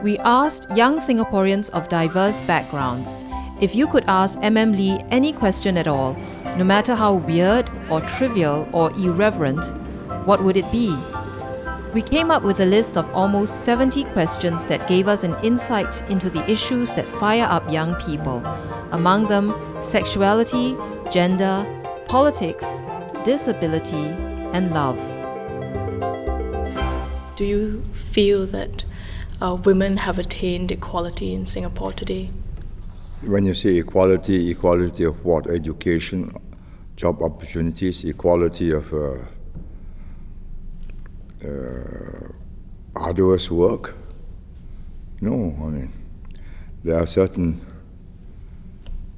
We asked young Singaporeans of diverse backgrounds if you could ask Lee any question at all, no matter how weird or trivial or irreverent, what would it be? We came up with a list of almost 70 questions that gave us an insight into the issues that fire up young people. Among them, sexuality, gender, politics, disability, and love. Do you feel that women have attained equality in Singapore today? When you say equality, equality of what? Education, job opportunities, equality of arduous work? No, I mean, there are certain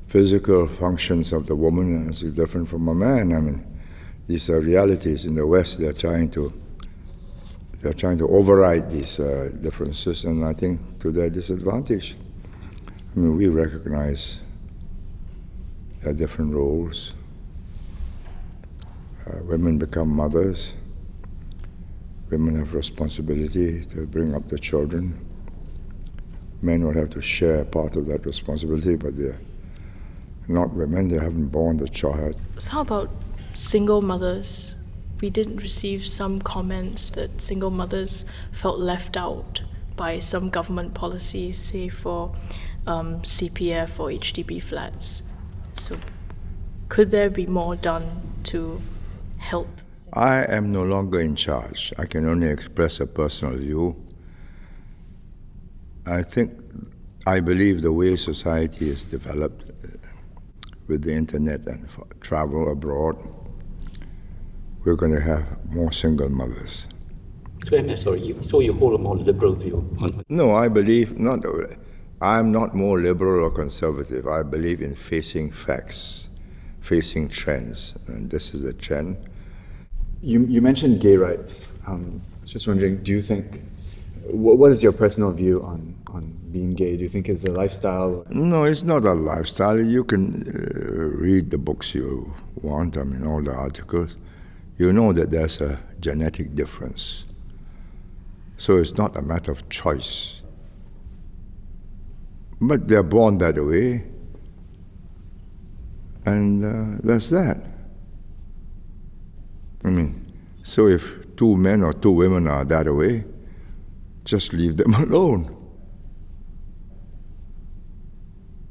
physical functions of the woman that's different from a man. I mean, these are realities in the West. They're trying to override these differences, and I think to their disadvantage. I mean, we recognize their different roles. Women become mothers. Women have responsibility to bring up the children. Men will have to share part of that responsibility, but they're not women. They haven't born the child. So how about single mothers? We did receive some comments that single mothers felt left out by some government policies, say for CPF or HDB flats. So could there be more done to help? I am no longer in charge. I can only express a personal view. I believe the way society is developed with the internet and travel abroad, we're going to have more single mothers. So you hold a more liberal view? No, I'm not more liberal or conservative. I believe in facing facts, facing trends, and this is a trend. You mentioned gay rights. I was just wondering, do you think, what is your personal view on being gay? Do you think it's a lifestyle? No, it's not a lifestyle. You can read the books you want, I mean, all the articles. You know that there's a genetic difference. So it's not a matter of choice. But they're born that way, and that's that. I mean, so if two men or two women are that way, just leave them alone.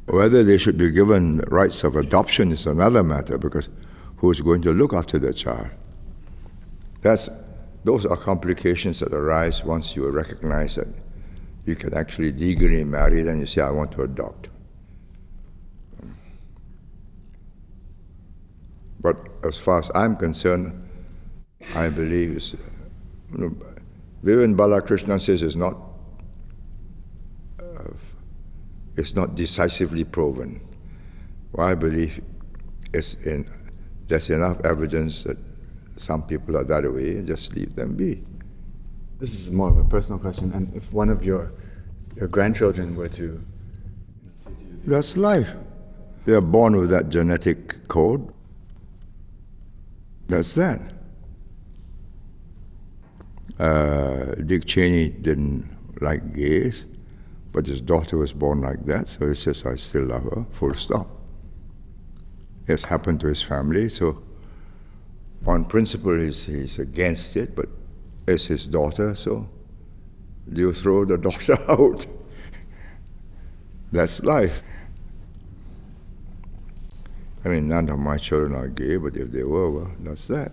Whether they should be given rights of adoption is another matter, because who's going to look after the child? Those are complications that arise once you recognize that you can actually legally marry, then you say, I want to adopt. But as far as I'm concerned, I believe Vivian Balakrishnan says it's not decisively proven. Well, I believe there's enough evidence that some people are that way, just leave them be. This is more of a personal question, and if one of your grandchildren were to... That's life. They are born with that genetic code. That's that. Dick Cheney didn't like gays, but his daughter was born like that, so he says, I still love her, full stop. It's happened to his family, so on principle he's against it, but it's his daughter, so you throw the daughter out. That's life. I mean, none of my children are gay, but if they were, well, that's that.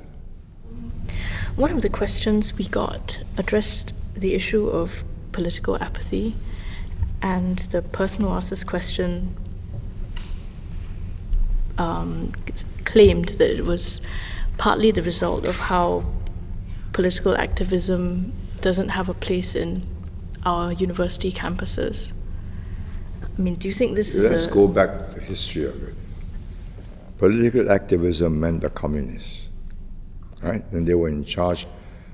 One of the questions we got addressed the issue of political apathy, and the person who asked this question claimed that it was partly the result of how political activism doesn't have a place in our university campuses. I mean, do you think this is Let's go back to the history of it. Political activism meant the communists, right? And they were in charge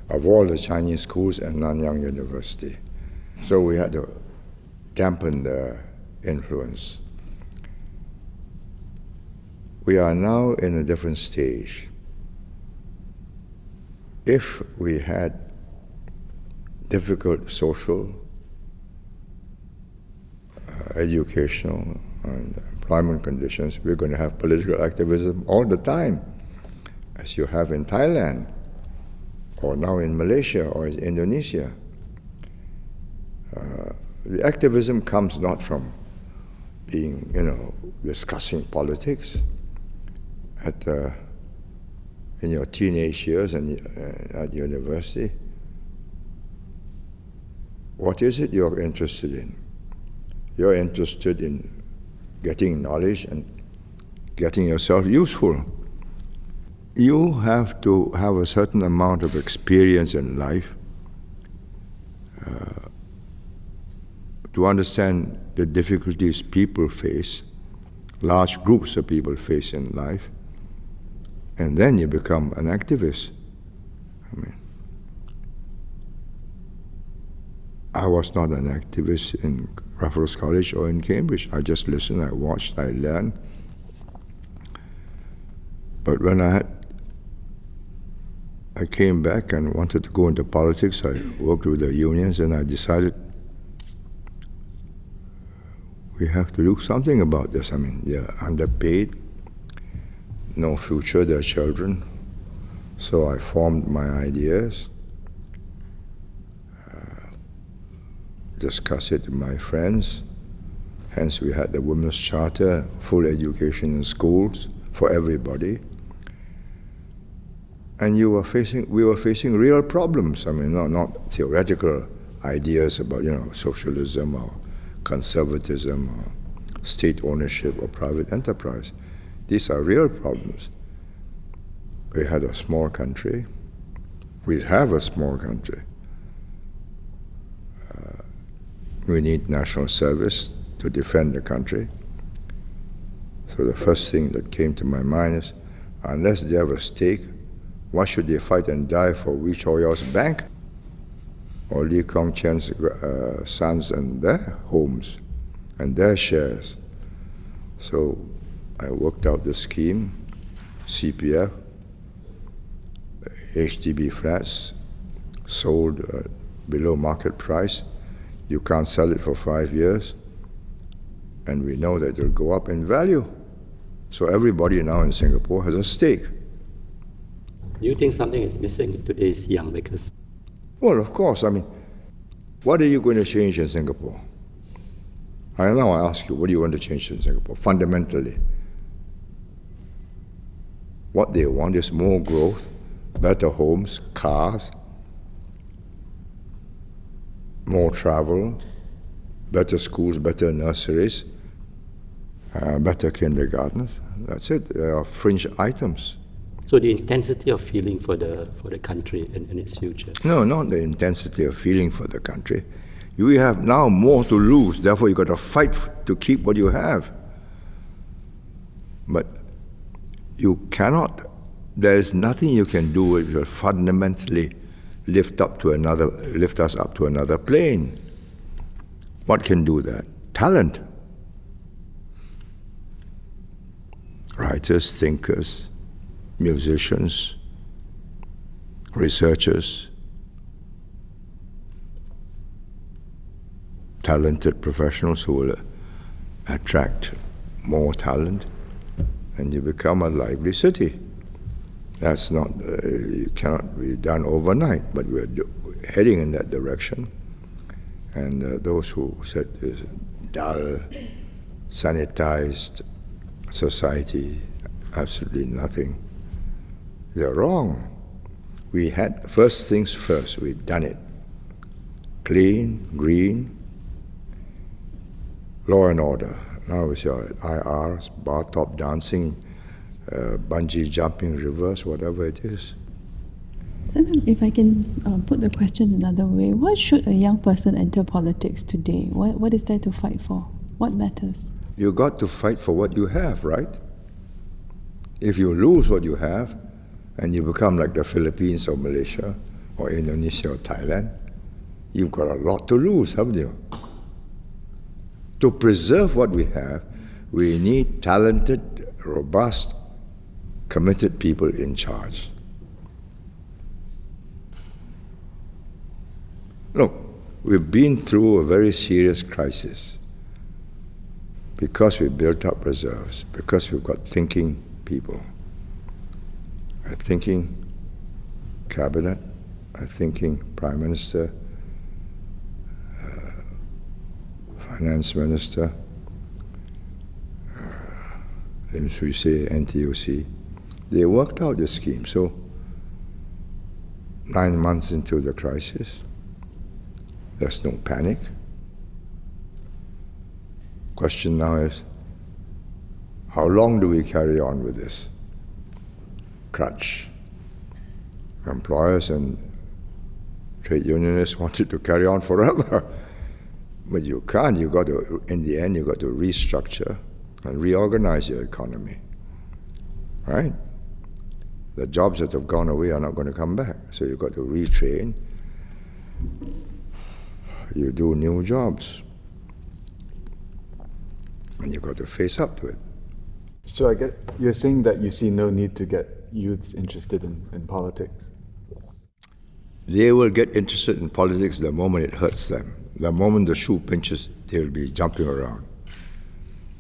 of all the Chinese schools and Nanyang University. So we had to dampen their influence. We are now in a different stage. If we had difficult social, educational, and employment conditions, we're going to have political activism all the time, as you have in Thailand, or now in Malaysia, or in Indonesia. The activism comes not from being, discussing politics in your teenage years and at university. What is it you're interested in? You're interested in getting knowledge and getting yourself useful. You have to have a certain amount of experience in life to understand the difficulties people face, large groups of people face in life, and then you become an activist. I was not an activist in Raffles College or in Cambridge. I just listened, I watched, I learned. But when I came back and wanted to go into politics, I worked with the unions, and I decided we have to do something about this. They're underpaid, no future, their children. So I formed my ideas, discussed it with my friends. Hence we had the Women's Charter, full education in schools for everybody. And we were facing real problems. Not theoretical ideas about, socialism or conservatism or state ownership or private enterprise. These are real problems. We had a small country. We have a small country. We need national service to defend the country. So the first thing that came to my mind is, unless they have a stake, why should they fight and die for Wee Cho Yao's bank or Lee Kong Chian's sons and their homes and their shares? So I worked out the scheme, CPF, HDB flats, sold below market price. You can't sell it for 5 years, and we know that it'll go up in value. So everybody now in Singapore has a stake. Do you think something is missing in today's young makers? Well, of course. What are you going to change in Singapore? I ask you, what do you want to change in Singapore? Fundamentally, what they want is more growth, better homes, cars, more travel, better schools, better nurseries, better kindergartens. That's it. They are fringe items. So the intensity of feeling for the country and its future? No, not the intensity of feeling for the country. You have now more to lose, therefore you've got to fight to keep what you have. But you cannot, there is nothing you can do which will fundamentally lift us up to another plane. What can do that? Talent. Writers, thinkers, musicians, researchers, talented professionals who will attract more talent, and you become a lively city. That's not, it cannot be done overnight, but we're heading in that direction. And those who said this dull, sanitized society, absolutely nothing, they're wrong. We had, first things first, we've done it. Clean, green, law and order. Now we see IRs, bar top dancing, bungee jumping, reverse, whatever it is. If I can put the question another way, why should a young person enter politics today? What is there to fight for? What matters? You got to fight for what you have, right? If you lose what you have, and you become like the Philippines or Malaysia or Indonesia or Thailand, you've got a lot to lose, haven't you? To preserve what we have, we need talented, robust, committed people in charge. Look, we've been through a very serious crisis because we built up reserves, because we've got thinking people, a thinking cabinet, a thinking prime minister, finance minister, Lim Sui Se, NTUC. They worked out the scheme. So 9 months into the crisis, there's no panic. Question now is, how long do we carry on with this crutch? Employers and trade unionists wanted to carry on forever, but you can't. You got to, in the end, you got to restructure and reorganize your economy, right? The jobs that have gone away are not going to come back, so you've got to retrain. You do new jobs, and you've got to face up to it. So I get you're saying that you see no need to get youths interested in politics. They will get interested in politics the moment it hurts them. The moment the shoe pinches, they'll be jumping around.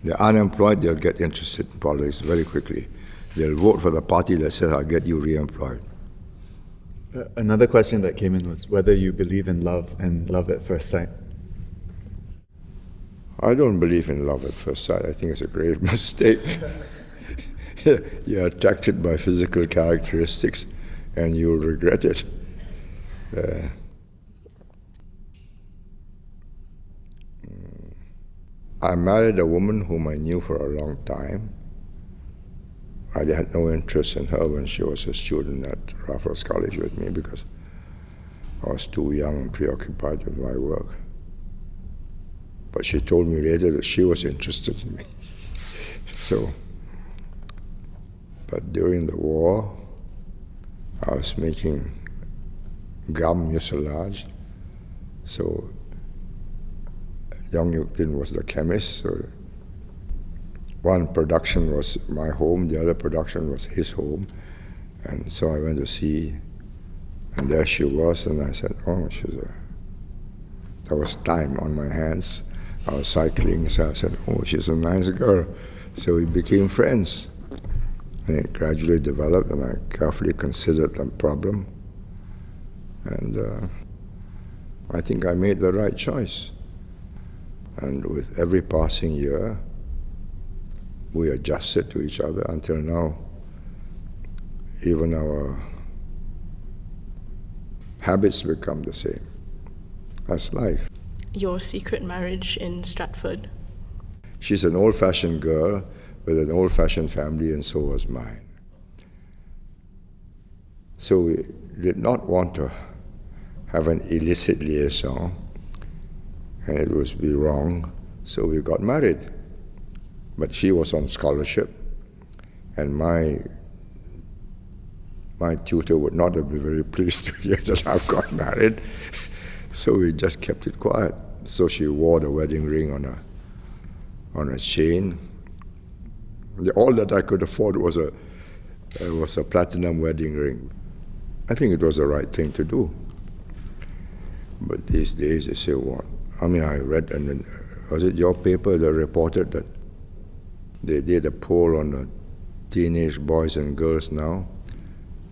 The unemployed, they'll get interested in politics very quickly. They'll vote for the party that says, I'll get you re-employed. Another question that came in was whether you believe in love and love at first sight. I don't believe in love at first sight. I think it's a grave mistake. You're attracted by physical characteristics and you'll regret it. I married a woman whom I knew for a long time. I had no interest in her when she was a student at Raffles College with me because I was too young and preoccupied with my work. But she told me later that she was interested in me. But during the war, I was making gum mucilage. So Young Yuk-tin was the chemist. So one production was my home, the other production was his home. And so I went to see, and there she was, and I said, oh, there was time on my hands. I was cycling, so I said, oh, she's a nice girl. So we became friends. And it gradually developed, and I carefully considered the problem. And I think I made the right choice. And with every passing year, we adjusted to each other until now. Even our habits become the same. That's life. Your secret marriage in Stratford? She's an old-fashioned girl with an old-fashioned family, and so was mine. So we did not want to have an illicit liaison, and it would be wrong, so we got married. But she was on scholarship, and my tutor would not have been very pleased to hear that I've got married, so we just kept it quiet. So she wore the wedding ring on a chain. All that I could afford was a platinum wedding ring. I think it was the right thing to do. But these days they say, what? I mean, I read, and then, was it your paper that reported that they did a poll on the teenage boys and girls now?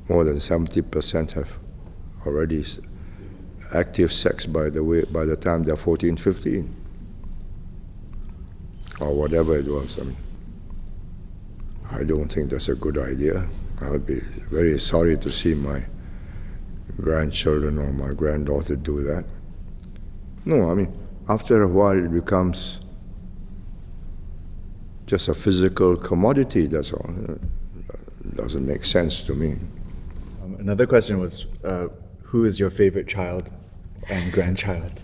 More than 70% have already active sex, by the time they're 14, 15. Or whatever it was. I mean, I don't think that's a good idea. I would be very sorry to see my grandchildren or my granddaughter do that. No, I mean, after a while it becomes just a physical commodity, that's all. It doesn't make sense to me. Another question was, who is your favorite child and grandchild?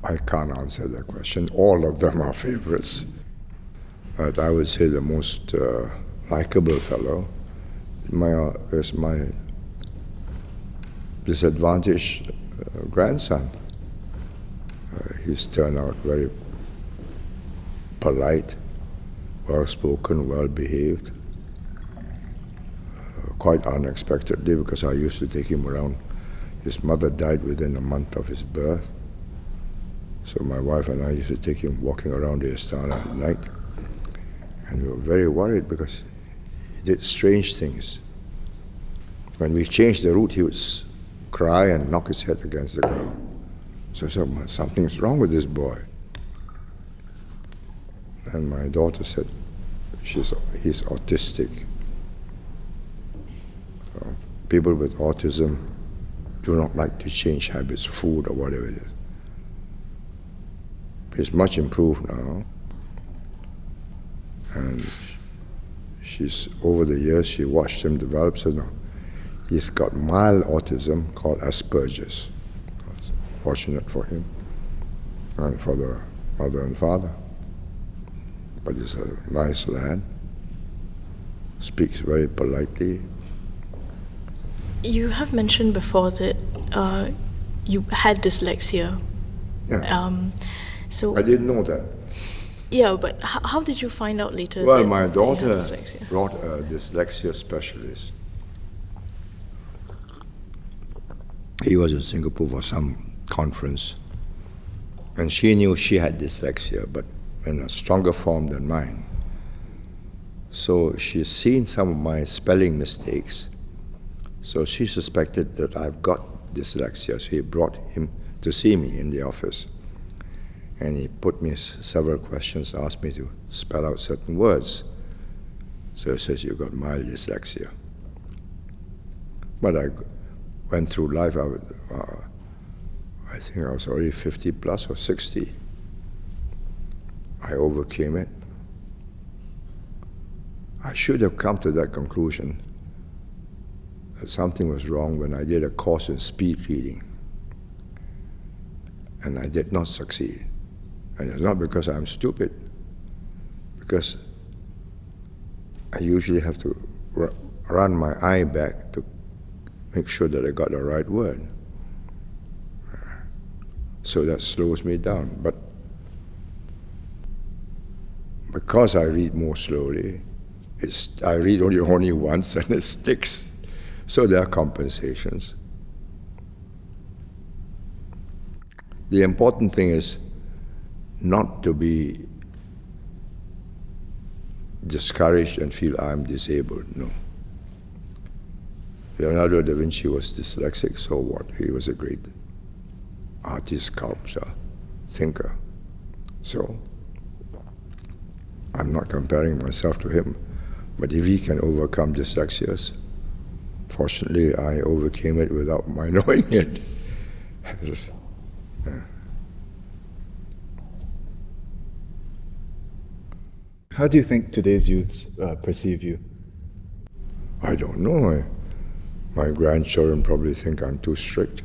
I can't answer that question. All of them are favorites. But I would say the most likable fellow is my disadvantaged grandson. He's turned out very polite, well-spoken, well-behaved. Quite unexpectedly, because I used to take him around His mother died within a month of his birth. So my wife and I used to take him walking around the Astana at night. And we were very worried because he did strange things. When we changed the route, he would cry and knock his head against the ground. So I said, something's wrong with this boy. And my daughter said, he's autistic. People with autism do not like to change habits, food or whatever it is. He's much improved now. And she's, over the years, she watched him develop, so now he's got mild autism called Asperger's. Fortunate for him and for the mother and father. But he's a nice lad, speaks very politely. You have mentioned before that you had dyslexia. Yeah. So I didn't know that. Yeah, but how did you find out later? Well, that my you daughter had dyslexia? brought a dyslexia specialist. He was in Singapore for some conference, and she knew she had dyslexia, but in a stronger form than mine. So she's seen some of my spelling mistakes, so she suspected that I've got dyslexia, so he brought him to see me in the office. And he put me several questions, asked me to spell out certain words. So he says, you've got mild dyslexia. But I went through life, I think I was already 50 plus or 60. I overcame it. I should have come to that conclusion that something was wrong when I did a course in speed reading. And I did not succeed. And it's not because I'm stupid, because I usually have to run my eye back to make sure that I got the right word. So that slows me down. But because I read more slowly, I read only once and it sticks. So there are compensations. The important thing is not to be discouraged and feel I'm disabled, no. Leonardo da Vinci was dyslexic, so what? He was a great artist, sculptor, thinker. So I'm not comparing myself to him, but if he can overcome dyslexia, fortunately I overcame it without my knowing it. How do you think today's youths perceive you? I don't know. My grandchildren probably think I'm too strict.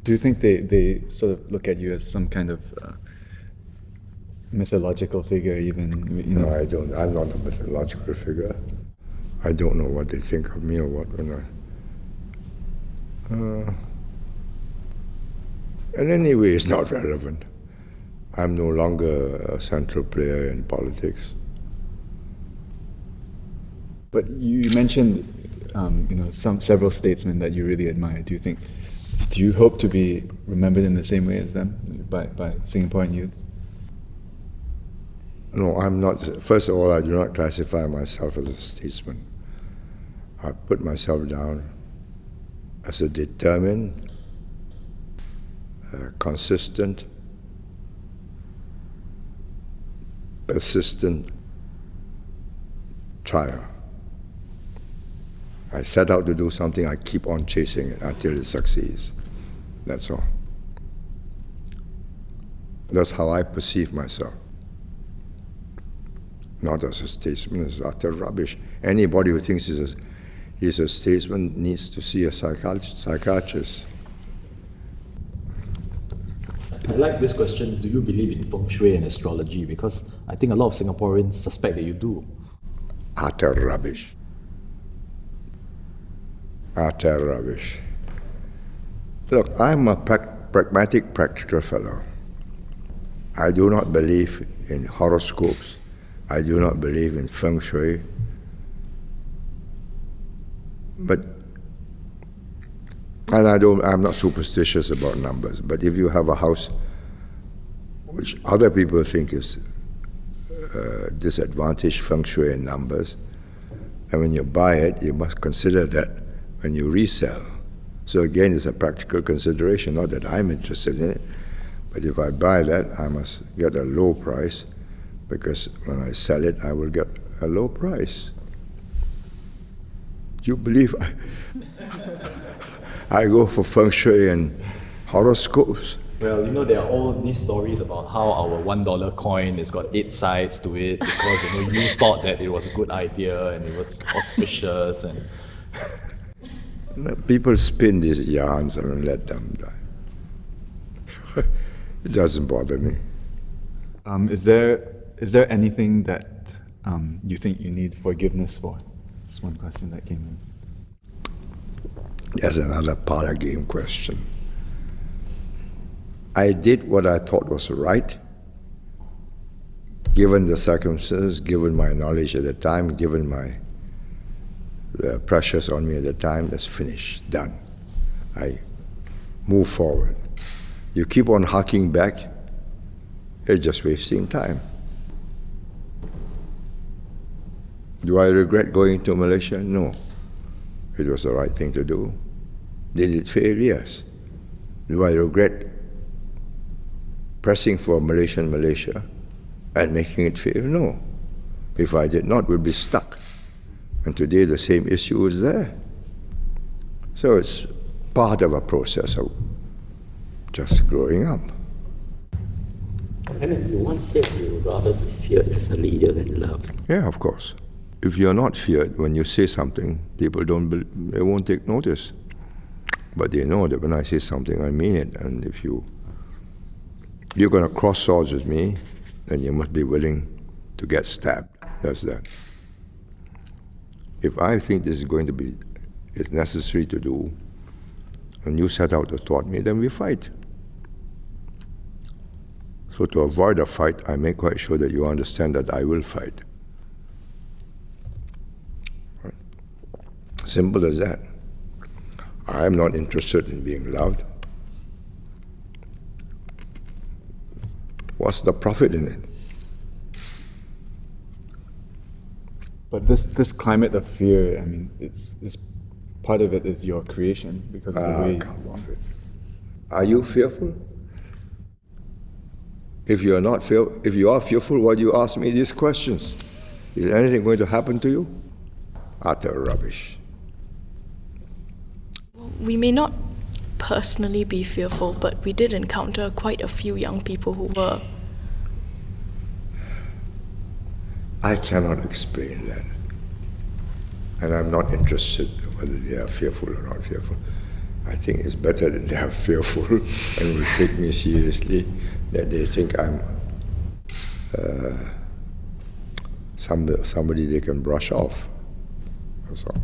Do you think they sort of look at you as some kind of mythological figure even? You know? No, I don't. I'm not a mythological figure. I don't know what they think of me or what. And anyway, it's not relevant. I'm no longer a central player in politics. But you mentioned, several statesmen that you really admire. Do you hope to be remembered in the same way as them by Singaporean youth? No, I'm not. First of all, I do not classify myself as a statesman. I put myself down as a determined, consistent, persistent trier. I set out to do something, I keep on chasing it until it succeeds. That's all. That's how I perceive myself. Not as a statesman, it's utter rubbish. Anybody who thinks he's a statesman needs to see a psychiatrist. I like this question, do you believe in feng shui and astrology? Because I think a lot of Singaporeans suspect that you do. Utter rubbish. Utter rubbish. Look, I'm a pragmatic, practical fellow. I do not believe in horoscopes. I do not believe in feng shui. But And I'm not superstitious about numbers, but if you have a house which other people think is disadvantaged feng shui in numbers, and when you buy it, you must consider that when you resell. So again, it's a practical consideration, not that I'm interested in it, but if I buy that, I must get a low price, because when I sell it, I will get a low price. Do you believe I go for feng shui and horoscopes? Well, you know, there are all these stories about how our $1 coin has got 8 sides to it because, you know, you thought that it was a good idea and it was auspicious and... People spin these yarns and let them die. It doesn't bother me. Is there anything that you think you need forgiveness for? That's one question that came in. There's another parlor game question. I did what I thought was right, given the circumstances, given my knowledge at the time, given the pressures on me at the time. That's finished, done. I move forward. You keep on harking back, you're just wasting time. Do I regret going to Malaysia? No. It was the right thing to do. Did it fail? Yes. Do I regret pressing for Malaysia and making it fail? No. If I did not, we'd be stuck. And today the same issue is there. So it's part of a process of just growing up. And you once said you would rather be feared as a leader than loved. Yeah, of course. If you're not feared, when you say something, people they won't take notice. But they know that when I say something, I mean it. And if you're going to cross swords with me, then you must be willing to get stabbed. That's that. If I think this is going to be, it's necessary to do, and you set out to thwart me, then we fight. So to avoid a fight, I make quite sure that you understand that I will fight. Right? Simple as that. I am not interested in being loved. What's the profit in it? But this climate of fear, I mean, it's part of it is your creation because of the way. Come off it. Are you fearful? If you are fearful, why do you ask me these questions? Is anything going to happen to you? Utter rubbish. We may not personally be fearful, but we did encounter quite a few young people who were. I cannot explain that. And I'm not interested whether they are fearful or not fearful. I think it's better that they are fearful and will take me seriously, that they think I'm somebody they can brush off. That's all.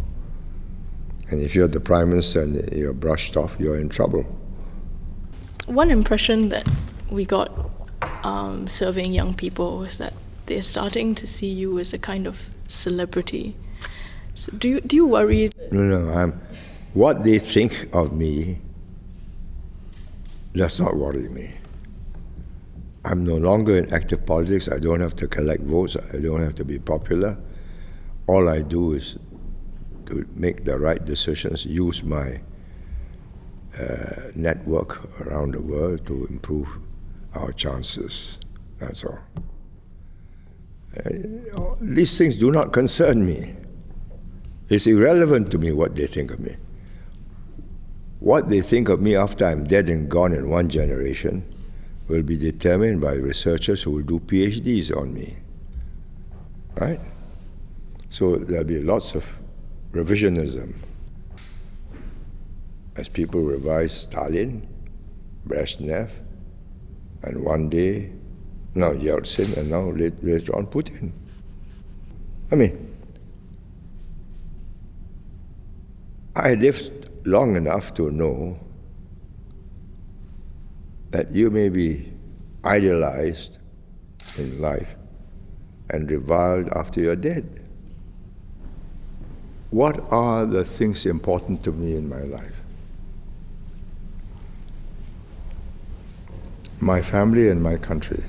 And if you're the Prime Minister and you're brushed off, you're in trouble. One impression that we got serving young people was that they're starting to see you as a kind of celebrity. So do you worry? No, what they think of me does not worry me. I'm no longer in active politics. I don't have to collect votes. I don't have to be popular. All I do is to make the right decisions, use my network around the world to improve our chances. That's all. These things do not concern me. It's irrelevant to me what they think of me. What they think of me after I'm dead and gone in one generation will be determined by researchers who will do PhDs on me. Right? So there'll be lots of revisionism as people revise Stalin, Brezhnev, and one day, now Yeltsin, and now later on Putin. I mean, I lived long enough to know that you may be idealized in life and reviled after you're dead. What are the things important to me in my life? my family and my country.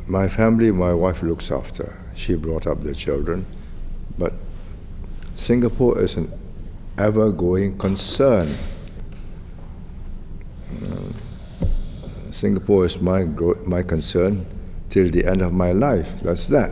My family, my wife looks after. She brought up the children. But Singapore is an ever-going concern. Singapore is my concern till the end of my life. That's that.